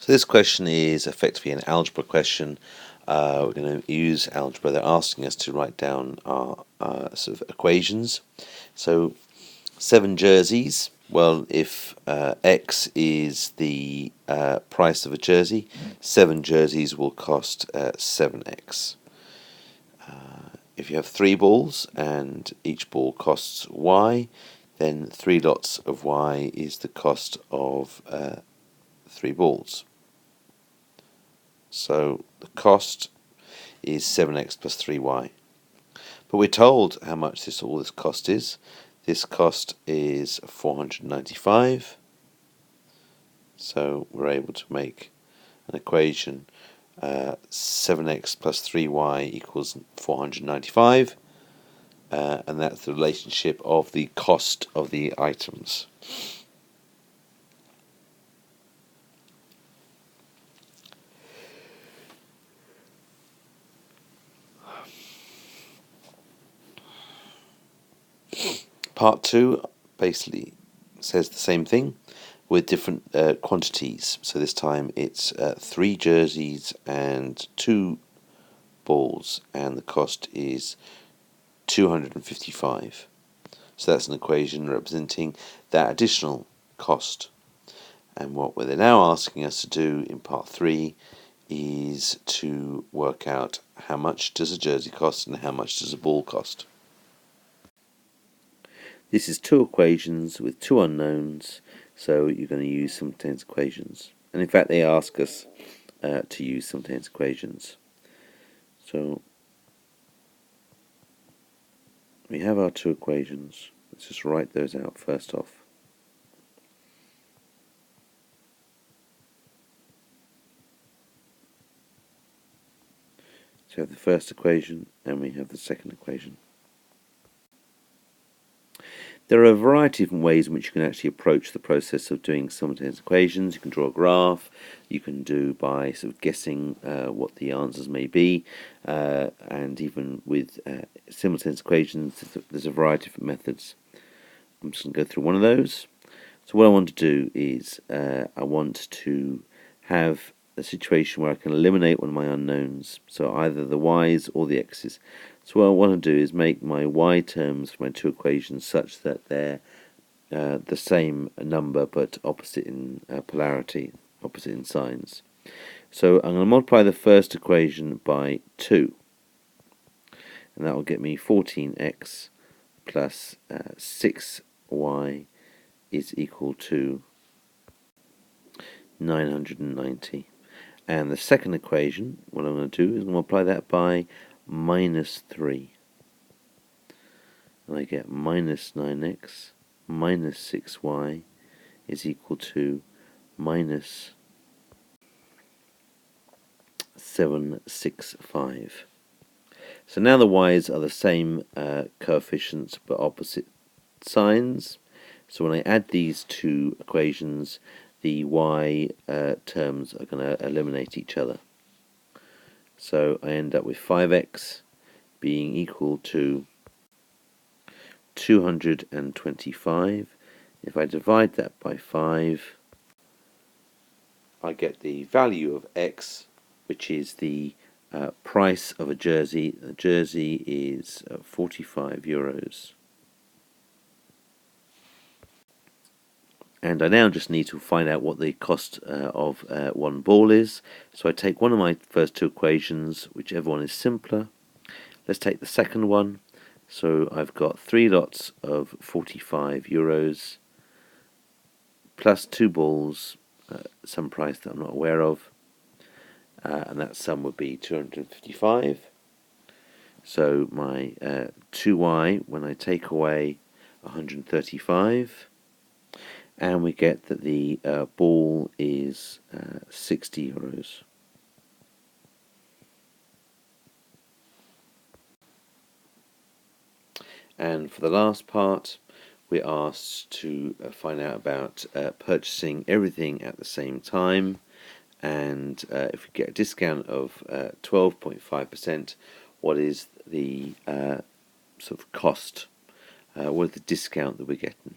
So this question is effectively an algebra question. We're going to use algebra. They're asking us to write down our sort of equations. So 7 jerseys. Well, if X is the price of a jersey, 7 jerseys will cost 7X. If you have 3 balls and each ball costs Y, then 3 lots of Y is the cost of 3 balls. So the cost is 7x plus 3y. But we're told how much all this cost is. This cost is 495. So we're able to make an equation 7x plus 3y equals 495. And that's the relationship of the cost of the items. Part 2 basically says the same thing with different quantities. So this time it's 3 jerseys and 2 balls, and the cost is 255. So that's an equation representing that additional cost. And what they're now asking us to do in part 3 is to work out how much does a jersey cost and how much does a ball cost. This is 2 equations with 2 unknowns, so you're going to use simultaneous equations. And in fact they ask us to use simultaneous equations. So we have our 2 equations. Let's just write those out first off. So we have the first equation and we have the second equation. There are a variety of different ways in which you can actually approach the process of doing simultaneous equations. You can draw a graph, you can do by sort of guessing what the answers may be, and even with simultaneous equations there's a variety of different methods. I'm just going to go through one of those. So what I want to do is I want to have a situation where I can eliminate one of my unknowns, so either the y's or the x's. So what I want to do is make my y terms for my 2 equations such that they're the same number but opposite in polarity, opposite in signs. So I'm going to multiply the first equation by 2, and that will get me 14x plus 6y is equal to 990. And the second equation, what I'm going to do is multiply that by minus 3. And I get minus 9x minus 6y is equal to minus 765. So now the y's are the same coefficients but opposite signs. So when I add these 2 equations, the y terms are going to eliminate each other. So I end up with 5x being equal to 225. If I divide that by 5, I get the value of x, which is the price of a jersey. The jersey is 45 euros. And I now just need to find out what the cost of one ball is. So I take one of my first 2 equations, whichever one is simpler. Let's take the second one. So I've got 3 lots of 45 euros plus 2 balls, some price that I'm not aware of, and that sum would be 255. So my 2y, when I take away 135, and we get that the ball is 60 euros. And for the last part, we're asked to find out about purchasing everything at the same time, and if we get a discount of 12.5%, what is the sort of cost, what is the discount that we're getting?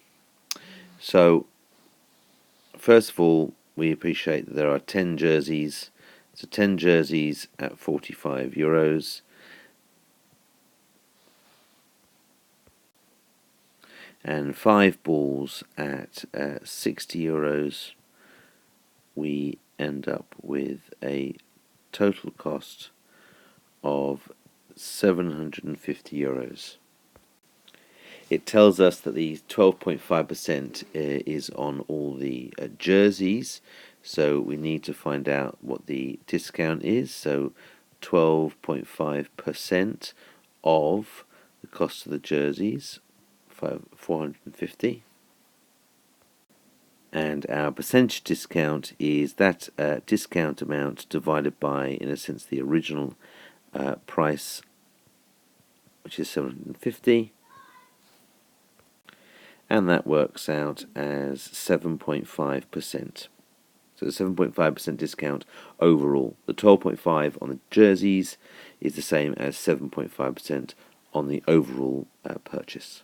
So first of all, we appreciate that there are 10 jerseys, so 10 jerseys at €45, and 5 balls at €60, we end up with a total cost of €750. It tells us that the 12.5% is on all the jerseys, so we need to find out what the discount is. So 12.5% of the cost of the jerseys, 450. And our percentage discount is that discount amount divided by, in a sense, the original price, which is 750. And that works out as 7.5%. So 7.5% discount overall. The 12.5% on the jerseys is the same as 7.5% on the overall purchase.